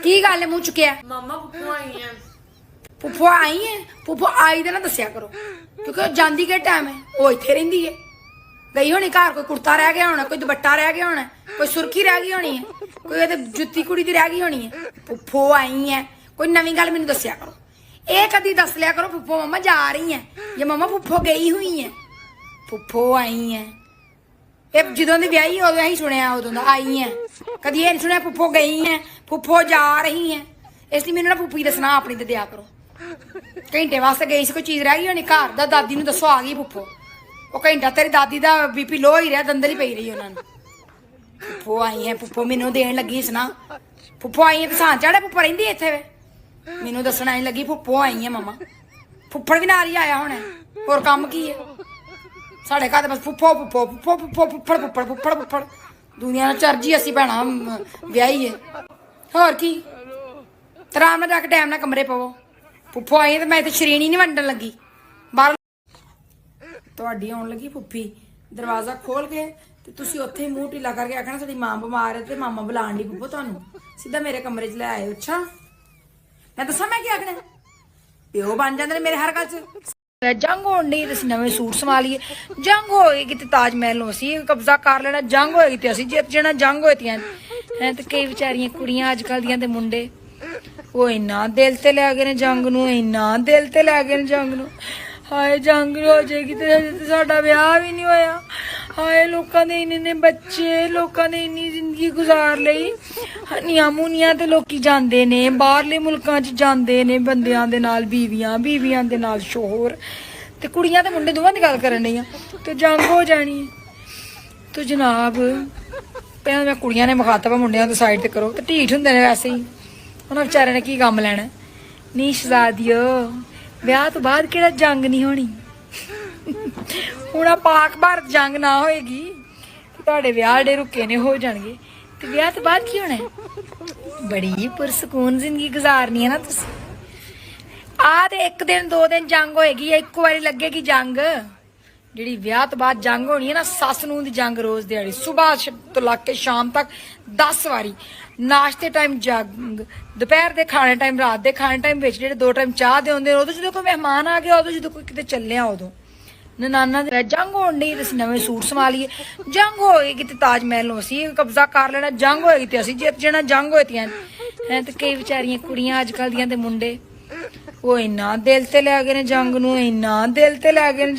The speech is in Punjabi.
की गल है मुंह चुकिया? मामा पुप्पो आई है। फुफो आई है? फुफो आई तो ना दसिया करो क्योंकि जांदी के टाइम है वो इत्थे रहिंदी है। गई होनी घर, कोई कुर्ता रह गया होना, कोई दुपट्टा रह गया होना, कोई सुर्खी रह गई होनी है, कोई जुत्ती कुड़ी दी रह गई होनी है। फुफो आई है, कोई नवीं गल मैनूं दसिया करो। ये कदी दस लिया करो फुफो मम्मा जा रही है या मम्मा फुफो गई हुई है। फुफो आई है ये ਜਦੋਂ ਦੀ ਵਿਆਹੀ ਉਦੋਂ ਅਸੀਂ ਸੁਣਿਆ, ਉਦੋਂ ਦਾ ਆਈ ਹੈ, ਕਦੀ ਇਹ ਨਹੀਂ ਸੁਣਿਆ ਫੁੱਫੋ ਗਈ ਹੈ, ਫੁੱਫੋ ਜਾ ਰਹੀ ਹੈ। ਇਸ ਲਈ ਮੈਨੂੰ ਨਾ ਫੁੱਫੀ ਦੱਸਣਾ ਆਪਣੀ ਤੇ ਦਿਆ ਕਰੋ। ਘੰਟੇ ਵਾਸਤੇ ਗਈ ਸੀ, ਕੋਈ ਚੀਜ਼ ਰਹਿ ਗਈ ਹੋਣੀ ਘਰ ਦਾ, ਦਾਦੀ ਨੂੰ ਦੱਸੋ ਆ ਗਈ ਫੁੱਫੋ। ਉਹ ਘੰਟਾ ਤੇਰੀ ਦਾਦੀ ਦਾ ਬੀਪੀ ਲੋ ਹੀ ਰਿਹਾ, ਦੰਦਰ ਹੀ ਪਈ ਰਹੀ ਉਹਨਾਂ ਨੂੰ। ਫੁੱਫੋ ਆਈ ਹੈ, ਫੁੱਫੋ ਮੈਨੂੰ ਦੇਣ ਲੱਗੀ ਸੁਣਾ। ਫੁੱਫੋ ਆਈ ਹੈ ਤੇ ਸਾਂ ਚੜਾ, ਫੁੱਫੋ ਰਹਿੰਦੀ ਇੱਥੇ ਵੇ, ਮੈਨੂੰ ਦੱਸਣਾ ਨਹੀਂ ਲੱਗੀ ਫੁੱਫੋ ਆਈ ਹੈ ਮਮਾ। ਫੁੱਫੜ ਵੀ ਨਾਲ ਹੀ ਆਇਆ ਹੋਣਾ, ਹੋਰ ਕੰਮ ਕੀ ਹੈ ਸਾਡੇ ਘਰ? ਬਸ ਫੁੱਫੋ ਫੁੱਫੋ ਫੁੱਫੋ ਫੁੱਫੋ ਫੁੱਫੜ ਫੁੱਫੜ ਫੁੱਫੜ ਫੁੱਫੜ ਦੁਨੀਆ ਨਾਲ ਚਰਜੀ ਅਸੀਂ ਭੈਣਾ ਵਿਆਹੀ ਹੈ। ਹੋਰ ਕੀ ਆਰਾਮ ਨਾਲ ਜਾ ਕੇ ਟਾਈਮ ਨਾਲ ਕਮਰੇ ਪਵੋ। ਫੁੱਫੋ ਆਈ ਤੇ ਮੈਂ ਇੱਥੇ ਸ਼੍ਰੇਣੀ ਨਹੀਂ ਵੰਡਣ ਲੱਗੀ ਬਾਹਰ। ਤੁਹਾਡੀ ਆਉਣ ਲੱਗੀ ਫੁੱਫੀ, ਦਰਵਾਜ਼ਾ ਖੋਲ ਕੇ ਤੇ ਤੁਸੀਂ ਉੱਥੇ ਹੀ ਮੂੰਹ ਢਿੱਲਾ ਕਰਕੇ ਆਖਣਾ ਸਾਡੀ ਮਾਂ ਬਿਮਾਰ ਹੈ ਤੇ ਮਾਮਾ ਬੁਲਾਣ ਲਈ ਫੁੱਫੋ ਤੁਹਾਨੂੰ ਸਿੱਧਾ ਮੇਰੇ ਕਮਰੇ 'ਚ ਲੈ ਆਏ। ਅੱਛਾ ਮੈਂ ਦੱਸਾਂ ਮੈਂ ਕੀ ਆਖਣਾ? ਪਿਓ ਬਣ ਜਾਂਦੇ ਨੇ ਮੇਰੇ ਹਰ ਗੱਲ 'ਚ। जंग होने नहीं तो नवे सूट सवा लीए, जंग होएगी तो ताजमहल नु असी कब्जा कर लेना, जंग होएगी तो असी जित जाना। जंग होती है तो कई बेचारियां कुड़ियां अजकल दियां ते मुंडे वो इन्ना दिल ते लै गए ने जंग नु, इन्ना दिल ते लै गए ने जंग नु। हाय जंग हो जाएगी तो साडा ब्याह भी नहीं होया। हाय लोकां दे इन्ने बच्चे, लोकां ने इन्नी जिंदगी गुजार लई। हनिया मुनिया ते लोकी जांदे ने बाहरले मुल्कां च, जांदे ने बंदियां दे नाल बीवियां, बीवियां दे नाल शोहर, ते कुड़ियां ते मुंडे दोवां दी गल करन डई आ ते जंग हो जानी है। तो जनाब पहले मैं कुड़ियां ने मुखातब मुंडियां तो साइड ते करो, ते ढीठ हुंदे ने वैसे ही, उन्हां बेचारे ने की काम लैना। नी शहजादियो ਵਿਆਹ ਤੋਂ ਬਾਅਦ ਕਿਹੜਾ ਜੰਗ ਨਹੀਂ ਹੋਣੀ। ਹੁਣ ਆ ਪਾਕ ਭਾਰਤ ਜੰਗ ਨਾ ਹੋਏਗੀ ਤੁਹਾਡੇ ਵਿਆਹ ਜਿਹੜੇ ਰੁਕੇ ਨੇ ਹੋ ਜਾਣਗੇ, ਤੇ ਵਿਆਹ ਤੋਂ ਬਾਅਦ ਕੀ ਹੋਣਾ? ਬੜੀ ਪੁਰਸਕੂਨ ਜ਼ਿੰਦਗੀ ਗੁਜ਼ਾਰਨੀ ਹੈ ਨਾ ਤੁਸੀਂ। ਆ ਤੇ ਇੱਕ ਦਿਨ ਦੋ ਦਿਨ ਜੰਗ ਹੋਏਗੀ, ਇੱਕੋ ਵਾਰੀ ਲੱਗੇਗੀ ਜੰਗ। ਜਿਹੜੀ ਵਿਆਹ ਤੋਂ ਬਾਅਦ ਜੰਗ ਹੋਣੀ ਹੈ ਨਾ, ਸੱਸ ਨੂੰ ਦੀ ਜੰਗ ਰੋਜ਼ ਦਿਹਾੜੀ, ਸਵੇਰ ਤੋਂ ਲੱਗ ਕੇ ਸ਼ਾਮ ਤੱਕ 10 ਵਾਰੀ। ਨਾਸ਼ਤੇ ਟਾਈਮ ਜੰਗ, ਦੁਪਹਿਰ ਦੇ ਖਾਣੇ ਟਾਈਮ, ਰਾਤ ਦੇ ਖਾਣੇ ਟਾਈਮ ਵਿੱਚ ਜਿਹੜੇ 2 ਟਾਈਮ ਚਾਹ ਦੇ ਹੁੰਦੇ, ਉਦੋਂ ਜਦੋਂ ਕੋਈ ਮਹਿਮਾਨ ਆ ਗਿਆ, ਉਦੋਂ ਜਦੋਂ ਕੋਈ ਕਿਤੇ ਚੱਲਿਆ, ਉਦੋਂ ਨਨਾਨਾ ਦੇ ਜੰਗ ਹੋਣ ਨਹੀਂ ਤੇ ਅਸੀਂ ਨਵੇਂ ਸੂਟ ਸਵਾ ਲੀਏ। ਜੰਗ ਹੋਏਗੀ ਤੇ ਤਾਜਮਹਿਲ ਨੂੰ ਅਸੀਂ ਕਬਜ਼ਾ ਕਰ ਲੈਣਾ, ਜੰਗ ਹੋਏਗੀ ਤੇ ਅਸੀਂ ਜਿੱਤ ਜਾਣਾ। ਜੰਗ ਹੋਈਆਂ ਹੈ ਤੇ ਕਈ ਵਿਚਾਰੀਆਂ ਕੁੜੀਆਂ ਅਜਕਲ ਦੀਆਂ ਤੇ ਮੁੰਡੇ ਉਹ ਇੰਨਾ ਦਿਲ ਤੇ ਲੈ ਗਏ ਨੇ ਜੰਗ ਨੂੰ, ਇੰਨਾ ਦਿਲ ਤੇ ਲੈ ਗਏ ਨੇ।